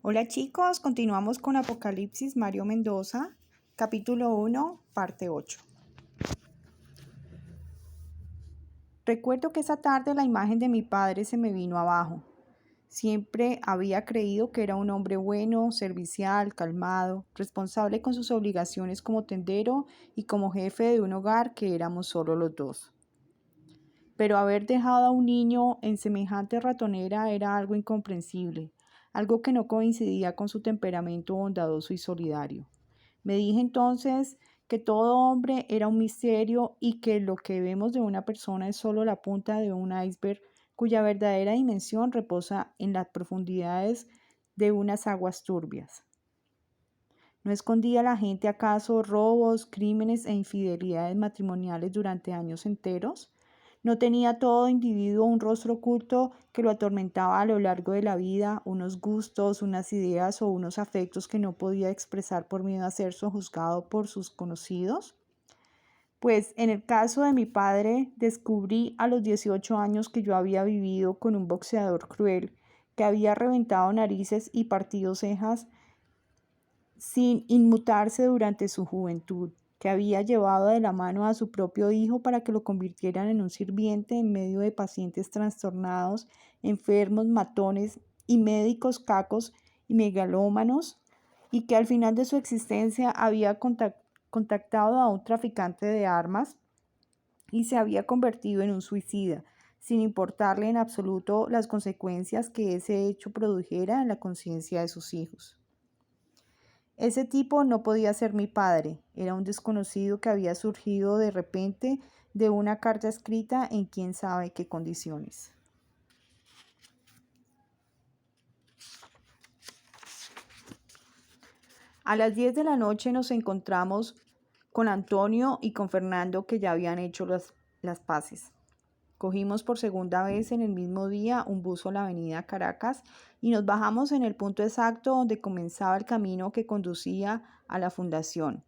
Hola chicos, continuamos con Apocalipsis Mario Mendoza, capítulo 1, parte 8. Recuerdo que esa tarde la imagen de mi padre se me vino abajo. Siempre había creído que era un hombre bueno, servicial, calmado, responsable con sus obligaciones como tendero y como jefe de un hogar que éramos solo los dos. Pero haber dejado a un niño en semejante ratonera era algo incomprensible, algo que no coincidía con su temperamento bondadoso y solidario. Me dije entonces que todo hombre era un misterio y que lo que vemos de una persona es solo la punta de un iceberg cuya verdadera dimensión reposa en las profundidades de unas aguas turbias. ¿No escondía la gente acaso robos, crímenes e infidelidades matrimoniales durante años enteros? ¿No tenía todo individuo un rostro oculto que lo atormentaba a lo largo de la vida, unos gustos, unas ideas o unos afectos que no podía expresar por miedo a ser sojuzgado por sus conocidos? Pues en el caso de mi padre, descubrí a los 18 años que yo había vivido con un boxeador cruel, que había reventado narices y partido cejas sin inmutarse durante su juventud, que había llevado de la mano a su propio hijo para que lo convirtieran en un sirviente en medio de pacientes trastornados, enfermos, matones y médicos cacos y megalómanos, y que al final de su existencia había contactado a un traficante de armas y se había convertido en un suicida, sin importarle en absoluto las consecuencias que ese hecho produjera en la conciencia de sus hijos. Ese tipo no podía ser mi padre, era un desconocido que había surgido de repente de una carta escrita en quién sabe qué condiciones. A las 10 de la noche nos encontramos con Antonio y con Fernando, que ya habían hecho las paces. Cogimos por segunda vez en el mismo día un bus a la avenida Caracas y nos bajamos en el punto exacto donde comenzaba el camino que conducía a la fundación.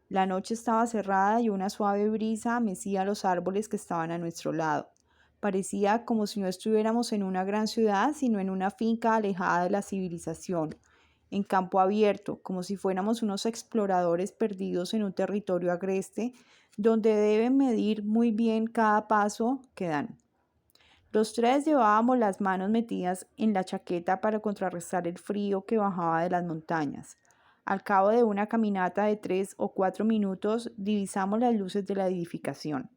La noche estaba cerrada y una suave brisa mecía los árboles que estaban a nuestro lado. Parecía como si no estuviéramos en una gran ciudad, sino en una finca alejada de la civilización, en campo abierto, como si fuéramos unos exploradores perdidos en un territorio agreste, donde deben medir muy bien cada paso que dan. Los tres llevábamos las manos metidas en la chaqueta para contrarrestar el frío que bajaba de las montañas. Al cabo de una caminata de 3 o 4 minutos, divisamos las luces de la edificación.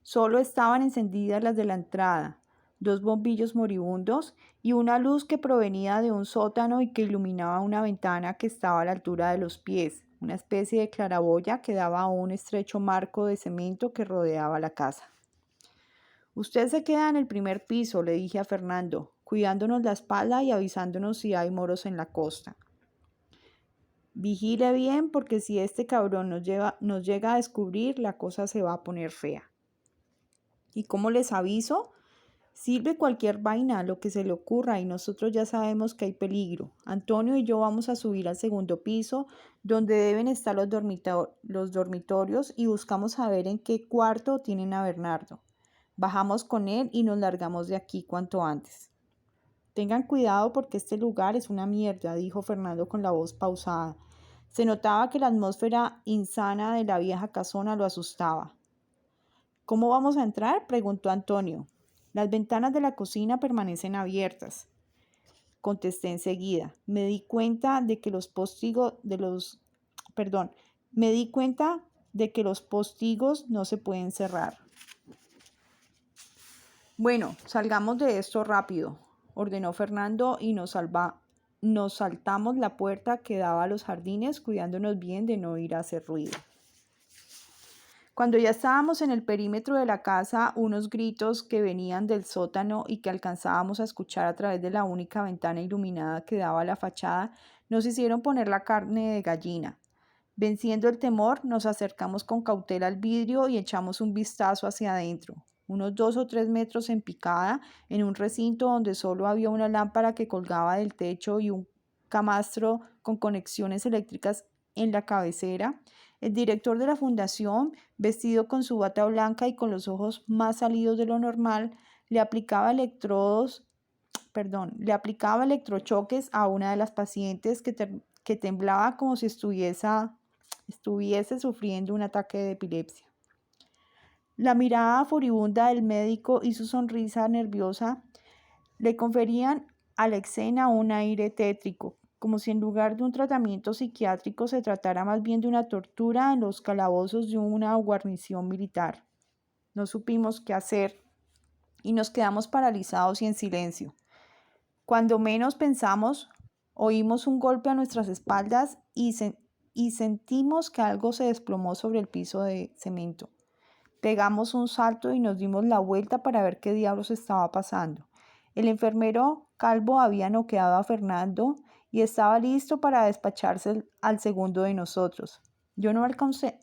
Solo estaban encendidas las de la entrada, 2 bombillos moribundos y una luz que provenía de un sótano y que iluminaba una ventana que estaba a la altura de los pies, una especie de claraboya que daba a un estrecho marco de cemento que rodeaba la casa. Usted se queda en el primer piso, le dije a Fernando, cuidándonos la espalda y avisándonos si hay moros en la costa. Vigile bien porque si este cabrón nos llega a descubrir, la cosa se va a poner fea. ¿Y cómo les aviso? Sirve cualquier vaina, lo que se le ocurra, y nosotros ya sabemos que hay peligro. Antonio y yo vamos a subir al segundo piso, donde deben estar los dormitorios, y buscamos saber en qué cuarto tienen a Bernardo. Bajamos con él y nos largamos de aquí cuanto antes. Tengan cuidado porque este lugar es una mierda, dijo Fernando con la voz pausada. Se notaba que la atmósfera insana de la vieja casona lo asustaba. ¿Cómo vamos a entrar?, preguntó Antonio. Las ventanas de la cocina permanecen abiertas, contesté enseguida. Me di cuenta de que los postigos no se pueden cerrar. Bueno, salgamos de esto rápido, ordenó Fernando y nos saltamos la puerta que daba a los jardines, cuidándonos bien de no ir a hacer ruido. Cuando ya estábamos en el perímetro de la casa, unos gritos que venían del sótano y que alcanzábamos a escuchar a través de la única ventana iluminada que daba a la fachada, nos hicieron poner la carne de gallina. Venciendo el temor, nos acercamos con cautela al vidrio y echamos un vistazo hacia adentro. Unos 2 o 3 metros en picada, en un recinto donde solo había una lámpara que colgaba del techo y un camastro con conexiones eléctricas en la cabecera, el director de la fundación, vestido con su bata blanca y con los ojos más salidos de lo normal, le aplicaba electrodos le aplicaba electrochoques a una de las pacientes que temblaba como si estuviese sufriendo un ataque de epilepsia. La mirada furibunda del médico y su sonrisa nerviosa le conferían a la escena un aire tétrico, como si en lugar de un tratamiento psiquiátrico se tratara más bien de una tortura en los calabozos de una guarnición militar. No supimos qué hacer y nos quedamos paralizados y en silencio. Cuando menos pensamos, oímos un golpe a nuestras espaldas y sentimos que algo se desplomó sobre el piso de cemento. Pegamos un salto y nos dimos la vuelta para ver qué diablos estaba pasando. El enfermero calvo había noqueado a Fernando y estaba listo para despacharse al segundo de nosotros. Yo no alcancé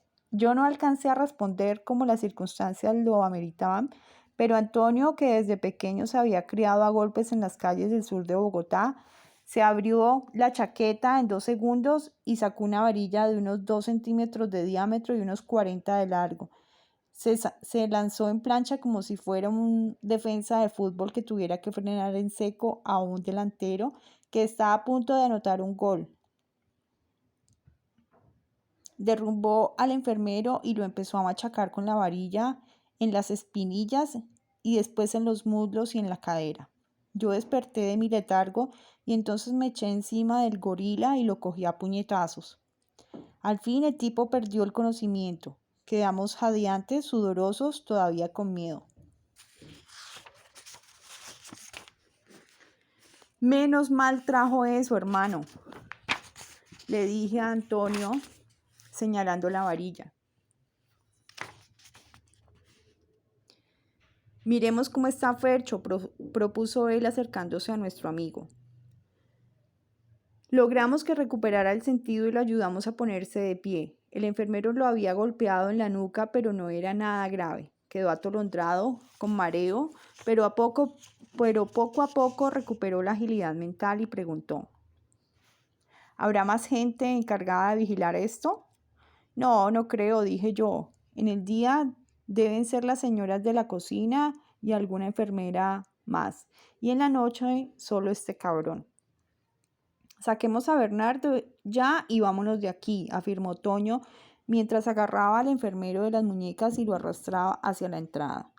a responder como las circunstancias lo ameritaban, pero Antonio, que desde pequeño se había criado a golpes en las calles del sur de Bogotá, se abrió la chaqueta en 2 segundos y sacó una varilla de unos 2 centímetros de diámetro y unos 40 de largo. Se lanzó en plancha como si fuera un defensa de fútbol que tuviera que frenar en seco a un delantero que estaba a punto de anotar un gol. Derrumbó al enfermero y lo empezó a machacar con la varilla en las espinillas y después en los muslos y en la cadera. Yo desperté de mi letargo y entonces me eché encima del gorila y lo cogí a puñetazos. Al fin el tipo perdió el conocimiento. Quedamos jadeantes, sudorosos, todavía con miedo. Menos mal trajo eso, hermano, le dije a Antonio, señalando la varilla. Miremos cómo está Fercho, propuso él acercándose a nuestro amigo. Logramos que recuperara el sentido y lo ayudamos a ponerse de pie. El enfermero lo había golpeado en la nuca, pero no era nada grave. Quedó atolondrado, con mareo, pero poco a poco recuperó la agilidad mental y preguntó: ¿habrá más gente encargada de vigilar esto? No, no creo, dije yo. En el día deben ser las señoras de la cocina y alguna enfermera más. Y en la noche solo este cabrón. Saquemos a Bernardo ya y vámonos de aquí, afirmó Toño, mientras agarraba al enfermero de las muñecas y lo arrastraba hacia la entrada.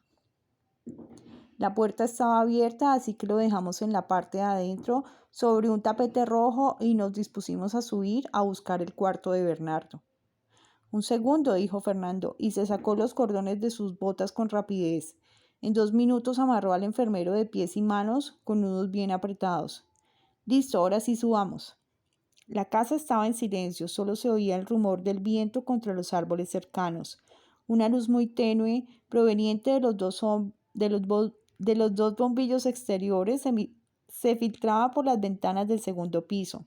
La puerta estaba abierta, así que lo dejamos en la parte de adentro sobre un tapete rojo y nos dispusimos a subir a buscar el cuarto de Bernardo. Un segundo, dijo Fernando, y se sacó los cordones de sus botas con rapidez. En 2 minutos amarró al enfermero de pies y manos con nudos bien apretados. Listo, ahora sí subamos. La casa estaba en silencio, solo se oía el rumor del viento contra los árboles cercanos. Una luz muy tenue, proveniente de los dos bombillos exteriores, se filtraba por las ventanas del segundo piso.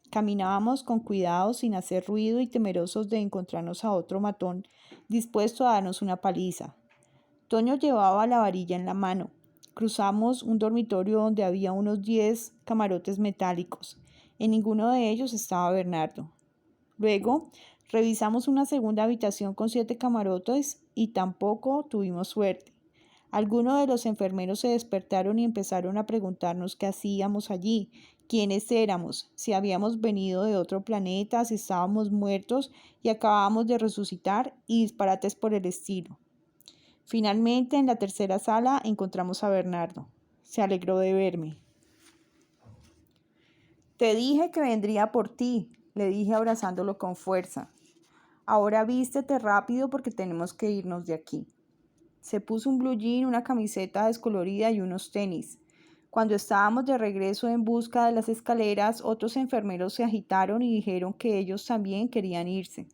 Caminábamos con cuidado, sin hacer ruido y temerosos de encontrarnos a otro matón dispuesto a darnos una paliza. Toño llevaba la varilla en la mano. Cruzamos un dormitorio donde había unos 10 camarotes metálicos. En ninguno de ellos estaba Bernardo. Luego, revisamos una segunda habitación con 7 camarotes y tampoco tuvimos suerte. Algunos de los enfermeros se despertaron y empezaron a preguntarnos qué hacíamos allí, quiénes éramos, si habíamos venido de otro planeta, si estábamos muertos y acabábamos de resucitar y disparates por el estilo. Finalmente, en la tercera sala encontramos a Bernardo. Se alegró de verme. Te dije que vendría por ti, le dije abrazándolo con fuerza. Ahora vístete rápido porque tenemos que irnos de aquí. Se puso un blue jean, una camiseta descolorida y unos tenis. Cuando estábamos de regreso en busca de las escaleras, otros enfermeros se agitaron y dijeron que ellos también querían irse.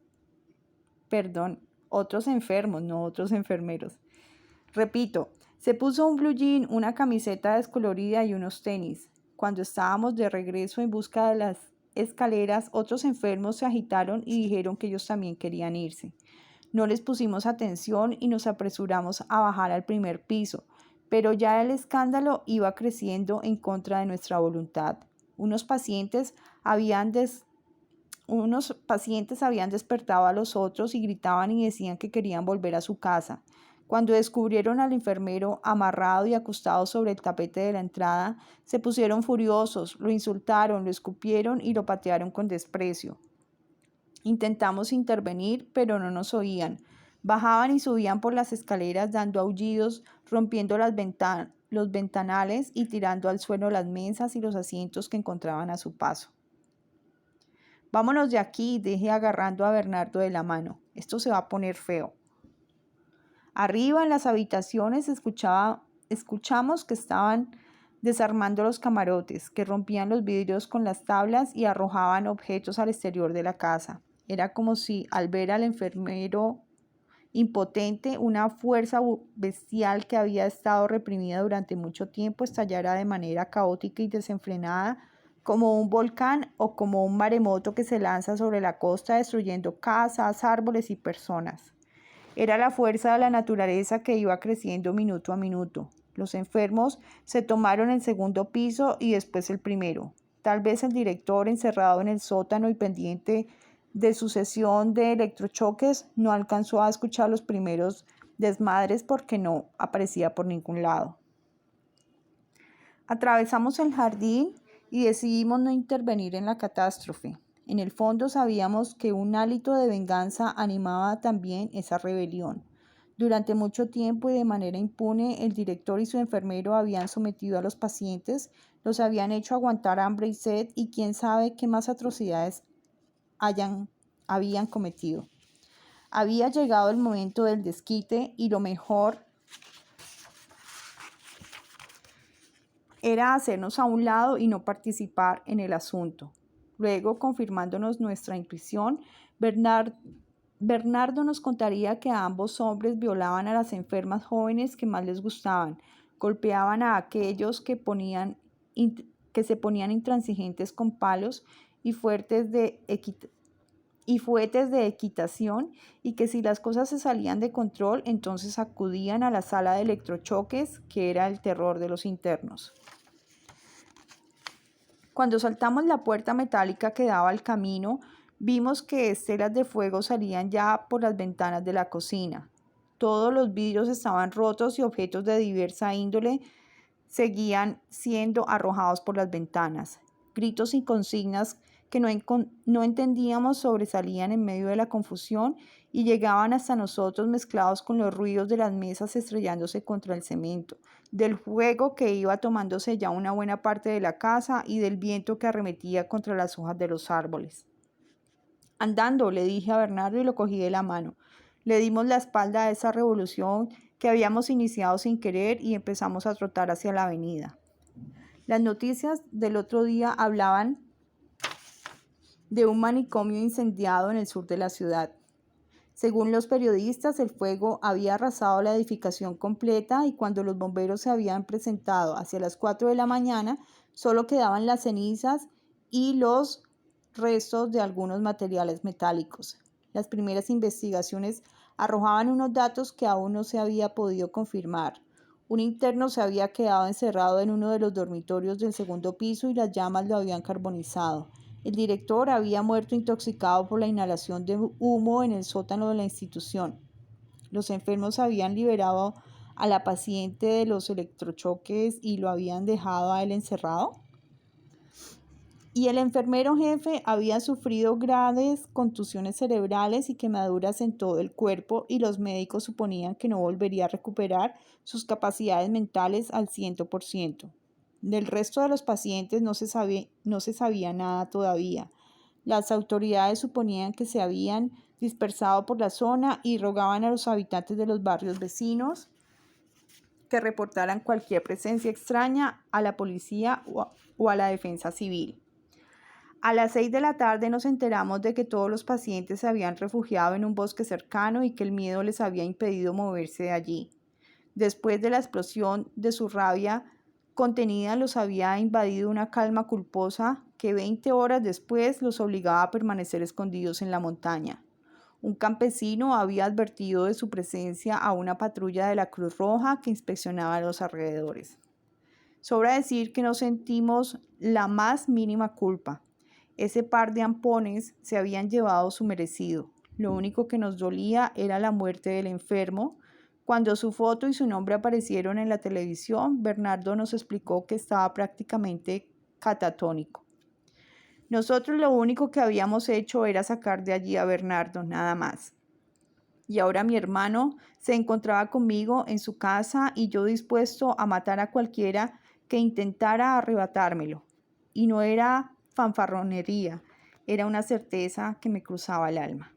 Perdón, otros enfermos, no otros enfermeros. Repito, se puso un blue jean, una camiseta descolorida y unos tenis. Cuando estábamos de regreso en busca de las escaleras, otros enfermos se agitaron y dijeron que ellos también querían irse. No les pusimos atención y nos apresuramos a bajar al primer piso, pero ya el escándalo iba creciendo en contra de nuestra voluntad. Unos pacientes habían despertado a los otros y gritaban y decían que querían volver a su casa. Cuando descubrieron al enfermero amarrado y acostado sobre el tapete de la entrada, se pusieron furiosos, lo insultaron, lo escupieron y lo patearon con desprecio. Intentamos intervenir, pero no nos oían. Bajaban y subían por las escaleras dando aullidos, rompiendo los ventanales y tirando al suelo las mesas y los asientos que encontraban a su paso. Vámonos de aquí, dije agarrando a Bernardo de la mano. Esto se va a poner feo. Arriba en las habitaciones escuchamos que estaban desarmando los camarotes, que rompían los vidrios con las tablas y arrojaban objetos al exterior de la casa. Era como si al ver al enfermero impotente, una fuerza bestial que había estado reprimida durante mucho tiempo estallara de manera caótica y desenfrenada, como un volcán o como un maremoto que se lanza sobre la costa destruyendo casas, árboles y personas. Era la fuerza de la naturaleza que iba creciendo minuto a minuto. Los enfermos se tomaron el segundo piso y después el primero. Tal vez el director, encerrado en el sótano y pendiente de su sesión de electrochoques, no alcanzó a escuchar los primeros desmadres porque no aparecía por ningún lado. Atravesamos el jardín y decidimos no intervenir en la catástrofe. En el fondo sabíamos que un hálito de venganza animaba también esa rebelión. Durante mucho tiempo y de manera impune, el director y su enfermero habían sometido a los pacientes, los habían hecho aguantar hambre y sed y quién sabe qué más atrocidades habían cometido. Había llegado el momento del desquite y lo mejor era hacernos a un lado y no participar en el asunto. Luego, confirmándonos nuestra intuición, Bernardo nos contaría que ambos hombres violaban a las enfermas jóvenes que más les gustaban, golpeaban a aquellos que se ponían intransigentes con palos y fuetes de equitación y que si las cosas se salían de control, entonces acudían a la sala de electrochoques, que era el terror de los internos. Cuando saltamos la puerta metálica que daba al camino, vimos que estelas de fuego salían ya por las ventanas de la cocina. Todos los vidrios estaban rotos y objetos de diversa índole seguían siendo arrojados por las ventanas. Gritos y consignas que no entendíamos sobresalían en medio de la confusión y llegaban hasta nosotros mezclados con los ruidos de las mesas estrellándose contra el cemento, del fuego que iba tomándose ya una buena parte de la casa y del viento que arremetía contra las hojas de los árboles. Andando, le dije a Bernardo y lo cogí de la mano. Le dimos la espalda a esa revolución que habíamos iniciado sin querer y empezamos a trotar hacia la avenida. Las noticias del otro día hablaban de un manicomio incendiado en el sur de la ciudad. Según los periodistas, el fuego había arrasado la edificación completa y cuando los bomberos se habían presentado hacia las 4 de la mañana, solo quedaban las cenizas y los restos de algunos materiales metálicos. Las primeras investigaciones arrojaban unos datos que aún no se había podido confirmar. Un interno se había quedado encerrado en uno de los dormitorios del segundo piso y las llamas lo habían carbonizado. El director había muerto intoxicado por la inhalación de humo en el sótano de la institución. Los enfermos habían liberado a la paciente de los electrochoques y lo habían dejado a él encerrado. Y el enfermero jefe había sufrido graves contusiones cerebrales y quemaduras en todo el cuerpo y los médicos suponían que no volvería a recuperar sus capacidades mentales al 100%. Del resto de los pacientes no se sabía nada todavía. Las autoridades suponían que se habían dispersado por la zona y rogaban a los habitantes de los barrios vecinos que reportaran cualquier presencia extraña a la policía o a la defensa civil. A las 6 de la tarde nos enteramos de que todos los pacientes se habían refugiado en un bosque cercano y que el miedo les había impedido moverse de allí. Después de la explosión de su rabia contenida, los había invadido una calma culposa que 20 horas después los obligaba a permanecer escondidos en la montaña. Un campesino había advertido de su presencia a una patrulla de la Cruz Roja que inspeccionaba los alrededores. Sobra decir que no sentimos la más mínima culpa. Ese par de ampones se habían llevado su merecido. Lo único que nos dolía era la muerte del enfermo. Cuando su foto y su nombre aparecieron en la televisión, Bernardo nos explicó que estaba prácticamente catatónico. Nosotros lo único que habíamos hecho era sacar de allí a Bernardo, nada más. Y ahora mi hermano se encontraba conmigo en su casa y yo dispuesto a matar a cualquiera que intentara arrebatármelo. Y no era fanfarronería, era una certeza que me cruzaba el alma.